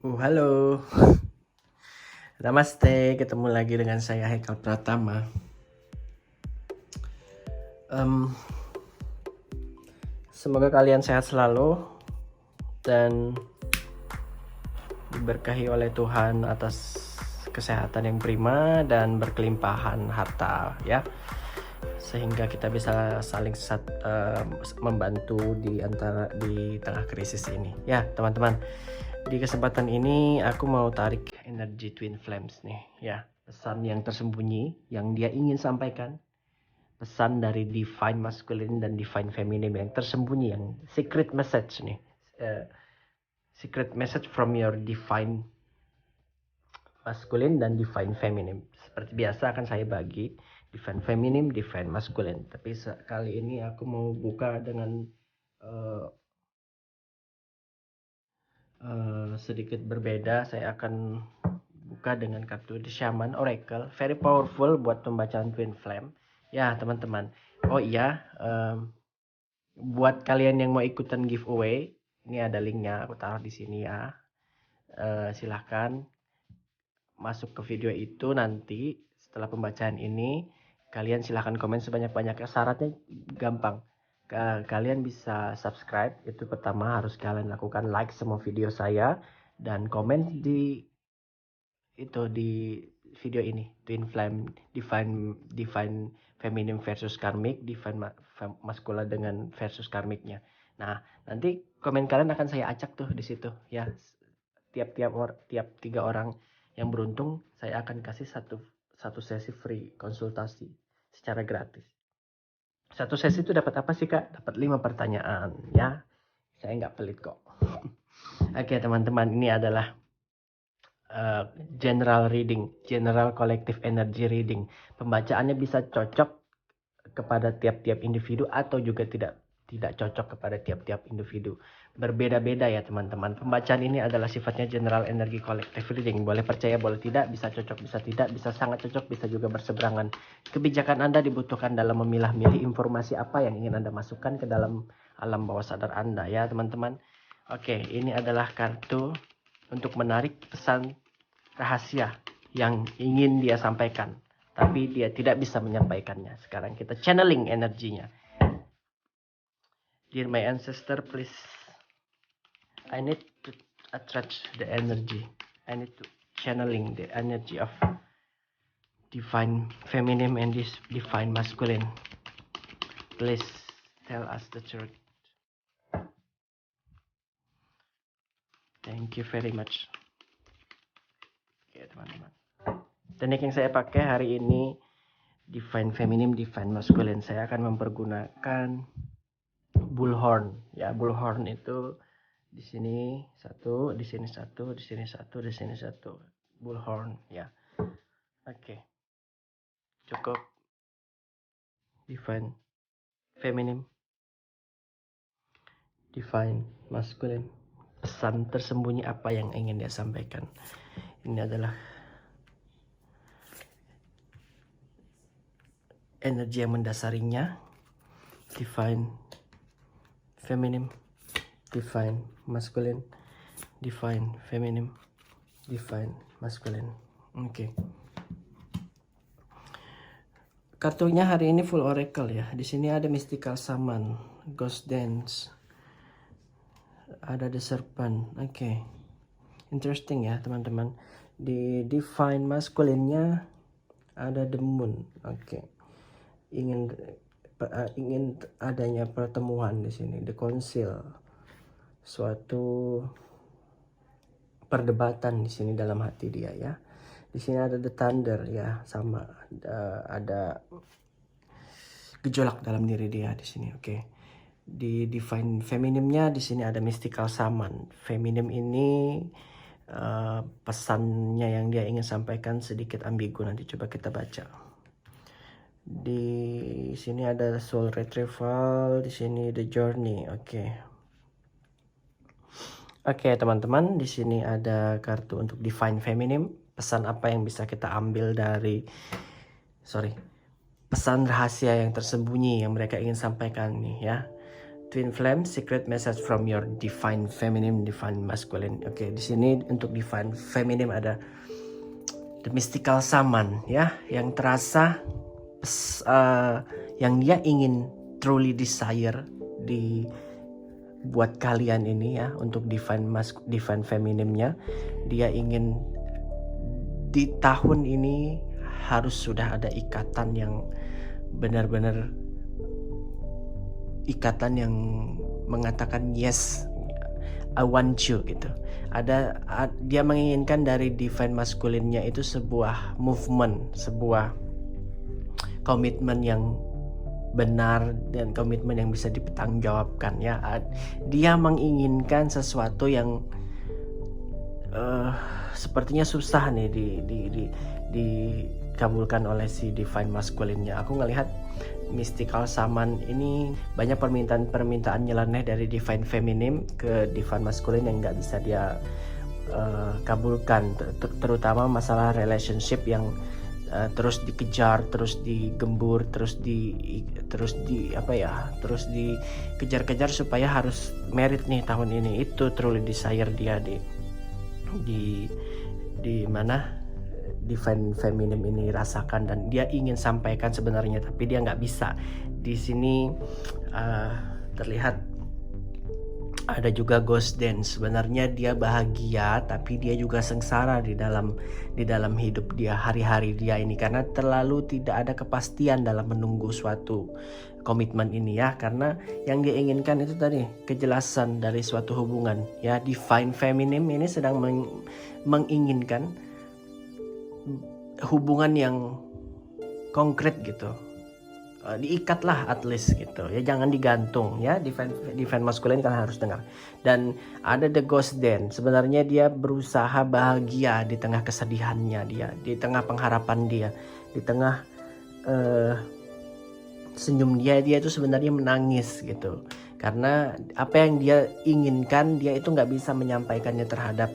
Halo. Namaste, ketemu lagi dengan saya Haikal Pratama. Semoga kalian sehat selalu dan diberkahi oleh Tuhan atas kesehatan yang prima dan berkelimpahan harta ya, sehingga kita bisa saling membantu di tengah krisis ini ya teman-teman. Di kesempatan ini aku mau tarik energi Twin Flames nih ya, pesan yang tersembunyi yang dia ingin sampaikan, pesan dari Divine Masculine dan Divine Feminine yang tersembunyi, yang secret message nih, secret message from your Divine Masculine dan Divine Feminine. Seperti biasa akan saya bagi Divine Feminine, Divine Masculine, tapi kali ini aku mau buka dengan sedikit berbeda. Saya akan buka dengan kartu The Shaman Oracle, very powerful buat pembacaan Twin Flame ya teman-teman. Oh iya, buat kalian yang mau ikutan giveaway, ini ada linknya, aku taruh di sini ya. Silahkan masuk ke video itu. Nanti setelah pembacaan ini kalian silahkan komen sebanyak-banyaknya. Syaratnya gampang, kalian bisa subscribe, itu pertama harus kalian lakukan, like semua video saya dan komen di video ini, Twin Flame, Divine Feminine versus Karmic, Divine Masculine dengan versus Karmicnya. Nah, nanti komen kalian akan saya acak tuh di situ ya. Tiap 3 orang yang beruntung saya akan kasih satu sesi free konsultasi secara gratis. Satu sesi itu dapat apa sih Kak? Dapat 5 pertanyaan ya. Saya nggak pelit kok. Oke teman-teman, ini adalah general reading, general collective energy reading. Pembacaannya bisa cocok kepada tiap-tiap individu atau juga tidak cocok kepada tiap-tiap individu. Berbeda-beda ya teman-teman. Pembacaan ini adalah sifatnya general energy collective reading. Boleh percaya, boleh tidak, bisa cocok, bisa tidak, bisa sangat cocok, bisa juga berseberangan. Kebijakan Anda dibutuhkan dalam memilah-milih informasi apa yang ingin Anda masukkan ke dalam alam bawah sadar Anda ya teman-teman. Oke, ini adalah kartu untuk menarik pesan rahasia yang ingin dia sampaikan, tapi dia tidak bisa menyampaikannya. Sekarang kita channeling energinya. Dear my ancestor, please, I need to attract the energy. I need to channeling the energy of Divine Feminine and this Divine Masculine. Please tell us the truth. Thank you very much. Oke teman-teman, teknik yang saya pakai hari ini Divine Feminine, Divine Masculine. Saya akan mempergunakan bullhorn ya. Bullhorn itu di sini satu, di sini satu, di sini satu, di sini satu. Bullhorn ya. Oke. Cukup. Divine Feminine, Divine Masculine. Pesan tersembunyi apa yang ingin dia sampaikan. Ini adalah energi yang mendasarinya. Divine Feminine, Divine Masculine, Divine Feminine, Divine Masculine. Oke. Kartunya hari ini full oracle ya. Di sini ada mystical summon, ghost dance, ada the serpent. Oke. Interesting ya teman-teman. Di Divine Masculine-nya ada the moon. Oke. Ingin adanya pertemuan di sini, the council, suatu perdebatan di sini dalam hati dia ya. Di sini ada the thunder ya, sama ada gejolak dalam diri dia di sini. Oke. Di Divine Feminine-nya di sini ada mystical summon. Feminim ini pesannya yang dia ingin sampaikan sedikit ambigu, nanti coba kita baca. Di sini ada soul retrieval, di sini the journey. Oke teman-teman, di sini ada kartu untuk Divine Feminine. Pesan apa yang bisa kita ambil dari pesan rahasia yang tersembunyi yang mereka ingin sampaikan nih ya. Twin Flame, secret message from your divine feminine, divine masculine. Oke, di sini untuk divine feminine ada the mystical summon, ya, yang terasa yang dia ingin truly desire di buat kalian ini, ya, untuk divine feminine-nya. Dia ingin di tahun ini harus sudah ada ikatan yang benar-benar ikatan yang mengatakan yes, I want you gitu. Dia menginginkan dari divine masculine-nya itu sebuah movement, sebuah komitmen yang benar dan komitmen yang bisa dipertanggungjawabkan, ya. Dia menginginkan sesuatu yang sepertinya susah nih dikabulkan oleh si divine masculine-nya. Aku ngelihat mystical summon ini banyak permintaan nyeleneh dari divine feminine ke divine masculine yang nggak bisa dia kabulkan, terutama masalah relationship yang terus dikejar, terus digembur, terus dikejar-kejar supaya harus merit nih tahun ini. Itu truly desire dia di mana divine feminine ini rasakan dan dia ingin sampaikan sebenarnya, tapi dia nggak bisa. Di sini terlihat ada juga ghost dance. Sebenarnya dia bahagia, tapi dia juga sengsara di dalam hidup dia, hari-hari dia ini, karena terlalu tidak ada kepastian dalam menunggu suatu komitmen ini, ya. Karena yang dia inginkan itu tadi kejelasan dari suatu hubungan, ya. Divine feminine ini sedang menginginkan hubungan yang konkret gitu, diikatlah at least gitu, ya, jangan digantung, ya. Divine masculine kan harus dengar. Dan ada the ghost dance. Sebenarnya dia berusaha bahagia di tengah kesedihannya dia, di tengah pengharapan dia, di tengah senyum dia itu sebenarnya menangis gitu, karena apa yang dia inginkan dia itu nggak bisa menyampaikannya terhadap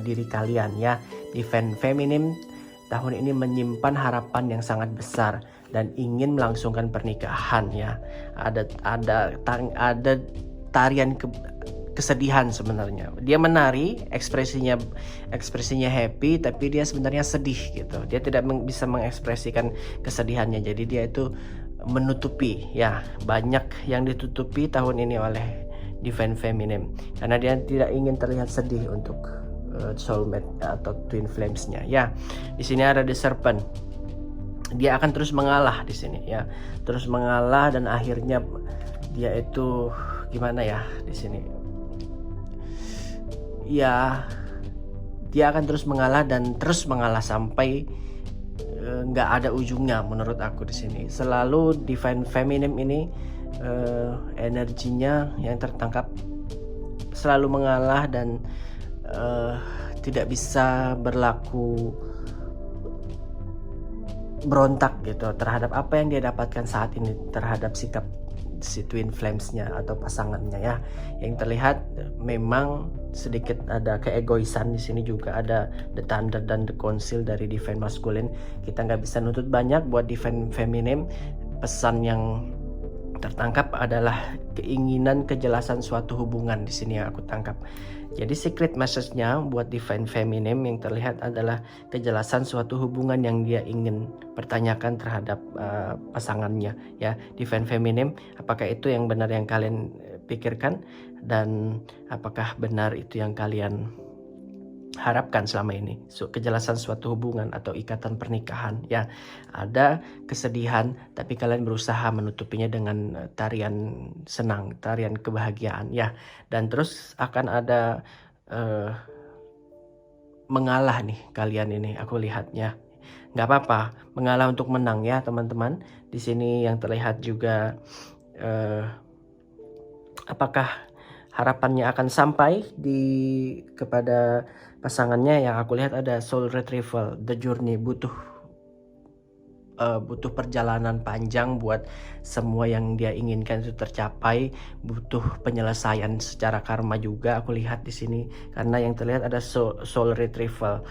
diri kalian, ya. Divine feminine tahun ini menyimpan harapan yang sangat besar dan ingin melangsungkan pernikahan, ya. Ada tarian kesedihan sebenarnya. Dia menari, ekspresinya happy, tapi dia sebenarnya sedih gitu. Dia tidak bisa mengekspresikan kesedihannya. Jadi dia itu menutupi, ya. Banyak yang ditutupi tahun ini oleh divine feminine karena dia tidak ingin terlihat sedih untuk soulmate atau twin flames-nya, ya. Di sini ada the serpent. Dia akan terus mengalah di sini, ya. Terus mengalah dan akhirnya dia itu gimana ya di sini? Ya, dia akan terus mengalah dan terus mengalah sampai nggak ada ujungnya menurut aku di sini. Selalu divine feminine ini energinya yang tertangkap selalu mengalah dan tidak bisa berlaku berontak gitu terhadap apa yang dia dapatkan saat ini, terhadap sikap si twin flames-nya atau pasangannya, ya. Yang terlihat memang sedikit ada keegoisan di sini, juga ada the thunder dan the council dari divine masculine. Kita nggak bisa nuntut banyak buat divine feminine. Pesan yang tertangkap adalah keinginan kejelasan suatu hubungan di sini yang aku tangkap. Jadi secret message-nya buat divine feminine yang terlihat adalah kejelasan suatu hubungan yang dia ingin pertanyakan terhadap pasangannya, ya. Divine feminine, apakah itu yang benar yang kalian pikirkan dan apakah benar itu yang kalian harapkan selama ini? Kejelasan suatu hubungan atau ikatan pernikahan, ya. Ada kesedihan tapi kalian berusaha menutupinya dengan tarian senang, tarian kebahagiaan, ya. Dan terus akan ada mengalah nih kalian ini, aku lihatnya. Nggak apa-apa mengalah untuk menang, ya teman-teman. Di sini yang terlihat juga apakah harapannya akan sampai kepada pasangannya. Yang aku lihat ada soul retrieval, the journey, butuh butuh perjalanan panjang buat semua yang dia inginkan itu tercapai, butuh penyelesaian secara karma juga aku lihat di sini, karena yang terlihat ada soul retrieval.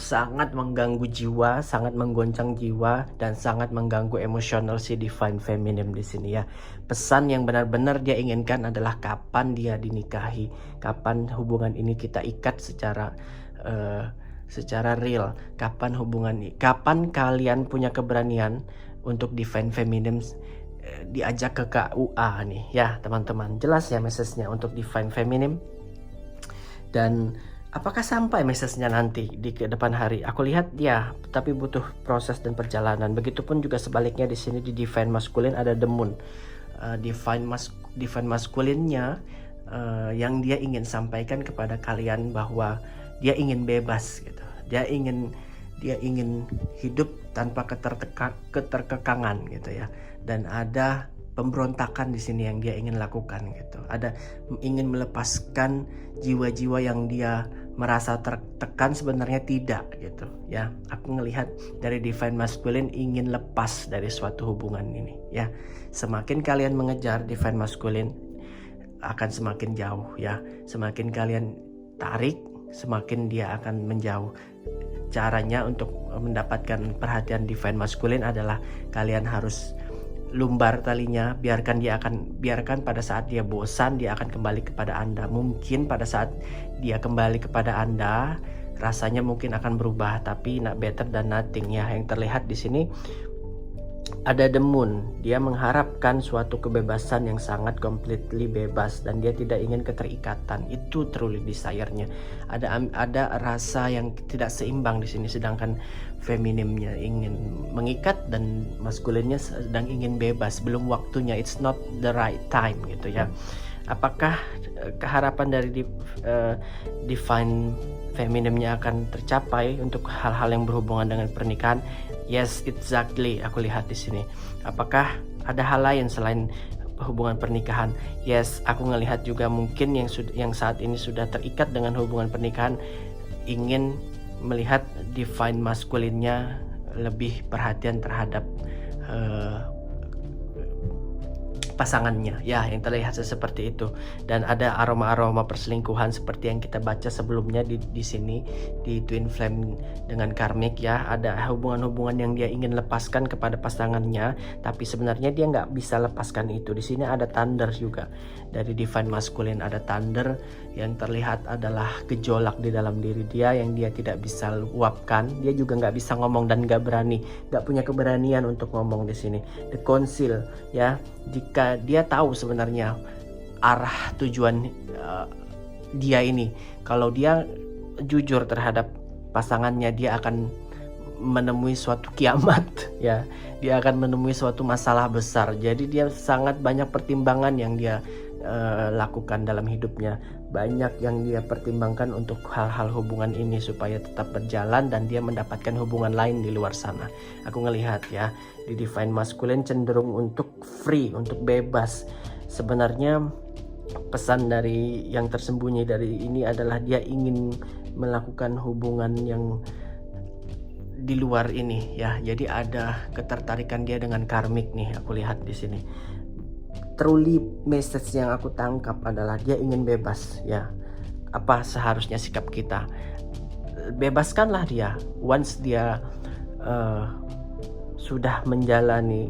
Sangat mengganggu jiwa, sangat menggoncang jiwa, dan sangat mengganggu emosional si Divine Feminine di sini ya. Pesan yang benar-benar dia inginkan adalah kapan dia dinikahi, kapan hubungan ini kita ikat secara real, kapan kapan kalian punya keberanian untuk Divine Feminine diajak ke KUA nih ya teman-teman. Jelas ya message-nya untuk Divine Feminine. Dan apakah sampai message-nya nanti di depan hari? Aku lihat ya, tapi butuh proses dan perjalanan. Begitupun juga sebaliknya di sini di Divine Masculine ada The Moon. Divine Masculine-nya yang dia ingin sampaikan kepada kalian bahwa dia ingin bebas gitu. Dia ingin hidup tanpa keterkekangan gitu ya. Dan ada pemberontakan di sini yang dia ingin lakukan gitu. Ada ingin melepaskan jiwa-jiwa yang dia merasa tertekan, sebenarnya tidak gitu ya. Aku ngelihat dari Divine Masculine ingin lepas dari suatu hubungan ini ya. Semakin kalian mengejar Divine Masculine akan semakin jauh ya. Semakin kalian tarik, semakin dia akan menjauh. Caranya untuk mendapatkan perhatian Divine Masculine adalah kalian harus lumbar talinya, biarkan pada saat dia bosan dia akan kembali kepada Anda. Mungkin pada saat dia kembali kepada Anda rasanya mungkin akan berubah, tapi not better than nothing ya. Yang terlihat di sini ada The Moon. Dia mengharapkan suatu kebebasan yang sangat completely bebas dan dia tidak ingin keterikatan. Itu truly desire-nya. Ada rasa yang tidak seimbang di sini, sedangkan femininnya ingin mengikat dan maskulinnya sedang ingin bebas. Belum waktunya, it's not the right time gitu ya. Apakah keharapan dari Divine Femininnya akan tercapai untuk hal-hal yang berhubungan dengan pernikahan? Yes, exactly. Aku lihat di sini. Apakah ada hal lain selain hubungan pernikahan? Yes, aku ngelihat juga mungkin yang saat ini sudah terikat dengan hubungan pernikahan ingin melihat Divine Masculine-nya lebih perhatian terhadap pasangannya ya, yang terlihat seperti itu. Dan ada aroma-aroma perselingkuhan seperti yang kita baca sebelumnya di sini di Twin Flame dengan karmik ya. Ada hubungan-hubungan yang dia ingin lepaskan kepada pasangannya, tapi sebenarnya dia nggak bisa lepaskan itu. Di sini ada thunder juga dari Divine Masculine, ada thunder yang terlihat adalah gejolak di dalam diri dia yang dia tidak bisa luapkan. Dia juga nggak bisa ngomong dan nggak punya keberanian untuk ngomong di sini. The Council ya, jika dia tahu sebenarnya arah tujuan dia ini, kalau dia jujur terhadap pasangannya, dia akan menemui suatu kiamat ya, dia akan menemui suatu masalah besar. Jadi dia sangat banyak pertimbangan yang dia lakukan dalam hidupnya, banyak yang dia pertimbangkan untuk hal-hal hubungan ini supaya tetap berjalan dan dia mendapatkan hubungan lain di luar sana. Aku ngelihat ya, di Divine Masculine cenderung untuk free, untuk bebas. Sebenarnya pesan dari yang tersembunyi dari ini adalah dia ingin melakukan hubungan yang di luar ini ya. Jadi ada ketertarikan dia dengan karmik nih, aku lihat di sini. Truly message yang aku tangkap adalah dia ingin bebas ya. Apa seharusnya sikap kita? Bebaskanlah dia. Once dia sudah menjalani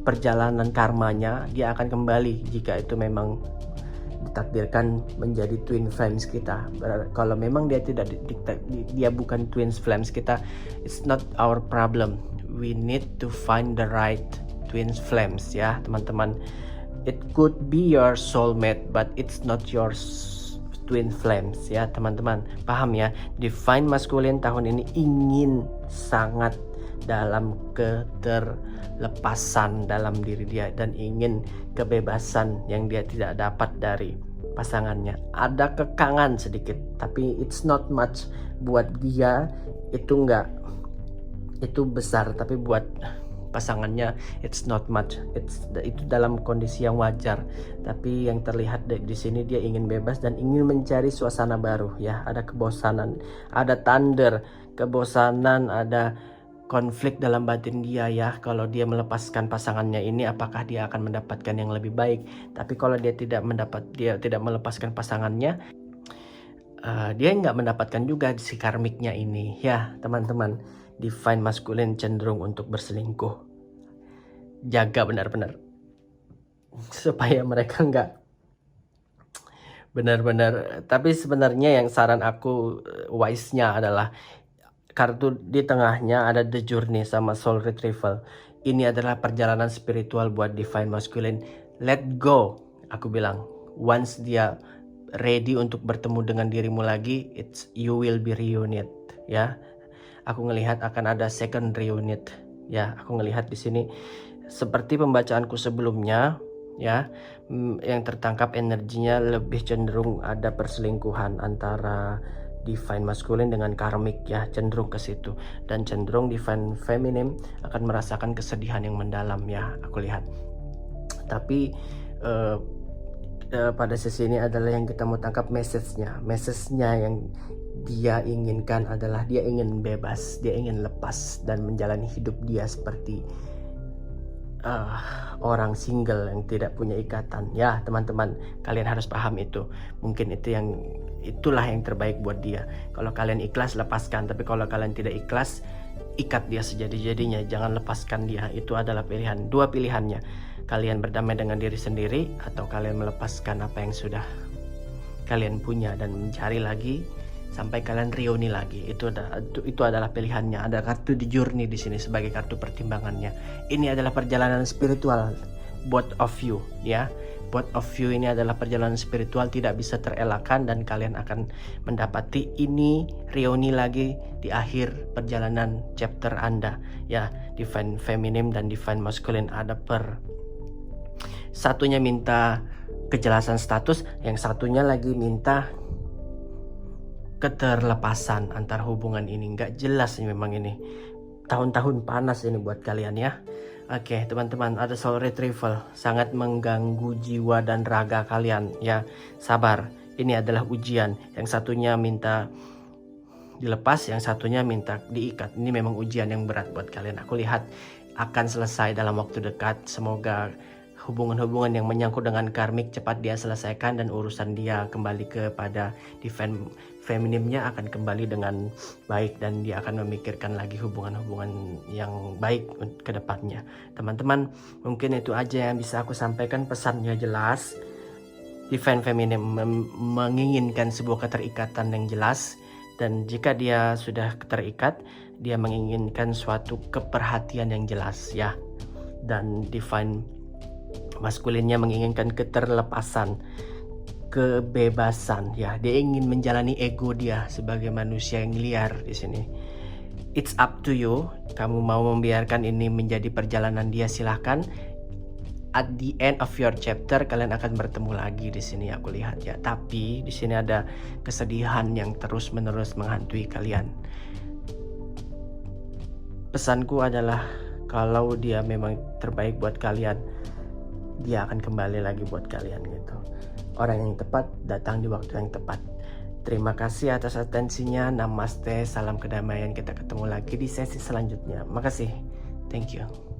perjalanan karmanya, dia akan kembali jika itu memang ditakdirkan menjadi twin flames kita. Kalau memang dia dia bukan twin flames kita, it's not our problem. We need to find the right twin flames ya teman-teman. It could be your soulmate, but it's not your twin flames ya teman-teman. Paham ya? Divine Masculine tahun ini ingin sangat dalam keterlepasan dalam diri dia dan ingin kebebasan yang dia tidak dapat dari pasangannya. Ada kekangan sedikit, tapi it's not much buat dia. Itu besar, tapi buat pasangannya it's not much. Itu dalam kondisi yang wajar. Tapi yang terlihat di sini dia ingin bebas dan ingin mencari suasana baru ya. Ada kebosanan, ada thunder, kebosanan, ada konflik dalam batin dia ya. Kalau dia melepaskan pasangannya ini, apakah dia akan mendapatkan yang lebih baik? Tapi kalau dia tidak melepaskan pasangannya, dia nggak mendapatkan juga si karmiknya ini ya teman-teman. Divine masculine cenderung untuk berselingkuh. Jaga benar-benar supaya mereka nggak benar-benar. Tapi sebenarnya yang saran aku wise-nya adalah kartu di tengahnya ada The Journey sama Soul Retrieval. Ini adalah perjalanan spiritual buat divine masculine. Let go, aku bilang. Once dia ready untuk bertemu dengan dirimu lagi, you will be reunited ya. Aku ngelihat akan ada second reunit ya. Aku ngelihat di sini seperti pembacaanku sebelumnya ya, yang tertangkap energinya lebih cenderung ada perselingkuhan antara divine masculine dengan karmik ya, cenderung ke situ. Dan cenderung divine feminine akan merasakan kesedihan yang mendalam ya, aku lihat. Tapi pada sesi ini adalah yang kita mau tangkap message-nya yang dia inginkan adalah dia ingin bebas, dia ingin lepas dan menjalani hidup dia seperti orang single yang tidak punya ikatan ya teman-teman. Kalian harus paham itu. Mungkin itulah yang terbaik buat dia. Kalau kalian ikhlas, lepaskan. Tapi kalau kalian tidak ikhlas, ikat dia sejadi-jadinya. Jangan lepaskan dia. Itu adalah pilihan. Dua pilihannya. Kalian berdamai dengan diri sendiri, atau kalian melepaskan apa yang sudah kalian punya dan mencari lagi sampai kalian reuni lagi. Itu adalah pilihannya. Ada kartu di journey di sini sebagai kartu pertimbangannya. Ini adalah perjalanan spiritual both of you ya. Both of you ini adalah perjalanan spiritual, tidak bisa terelakkan, dan kalian akan mendapati ini reuni lagi di akhir perjalanan chapter Anda ya. Divine feminine dan divine masculine ada satunya minta kejelasan status, yang satunya lagi minta keterlepasan antar hubungan ini. Nggak jelas nih memang ini. Tahun-tahun panas ini buat kalian ya. Oke teman-teman, ada Soul Retrieval. Sangat mengganggu jiwa dan raga kalian ya. Sabar, ini adalah ujian. Yang satunya minta dilepas, yang satunya minta diikat. Ini memang ujian yang berat buat kalian. Aku lihat akan selesai dalam waktu dekat. Semoga hubungan-hubungan yang menyangkut dengan karmik cepat dia selesaikan, dan urusan dia kembali kepada divine femininnya akan kembali dengan baik, dan dia akan memikirkan lagi hubungan-hubungan yang baik ke depannya. Teman-teman, mungkin itu aja yang bisa aku sampaikan. Pesannya jelas. Divine feminine menginginkan sebuah keterikatan yang jelas, dan jika dia sudah terikat, dia menginginkan suatu keperhatian yang jelas ya. Dan divine maskulinnya menginginkan keterlepasan, kebebasan ya. Dia ingin menjalani ego dia sebagai manusia yang liar di sini. It's up to you. Kamu mau membiarkan ini menjadi perjalanan dia, silahkan. At the end of your chapter kalian akan bertemu lagi di sini, aku lihat ya. Tapi di sini ada kesedihan yang terus-menerus menghantui kalian. Pesanku adalah kalau dia memang terbaik buat kalian, dia akan kembali lagi buat kalian gitu. Orang yang tepat datang di waktu yang tepat. Terima kasih atas atensinya. Namaste, salam kedamaian. Kita ketemu lagi di sesi selanjutnya. Makasih. Thank you.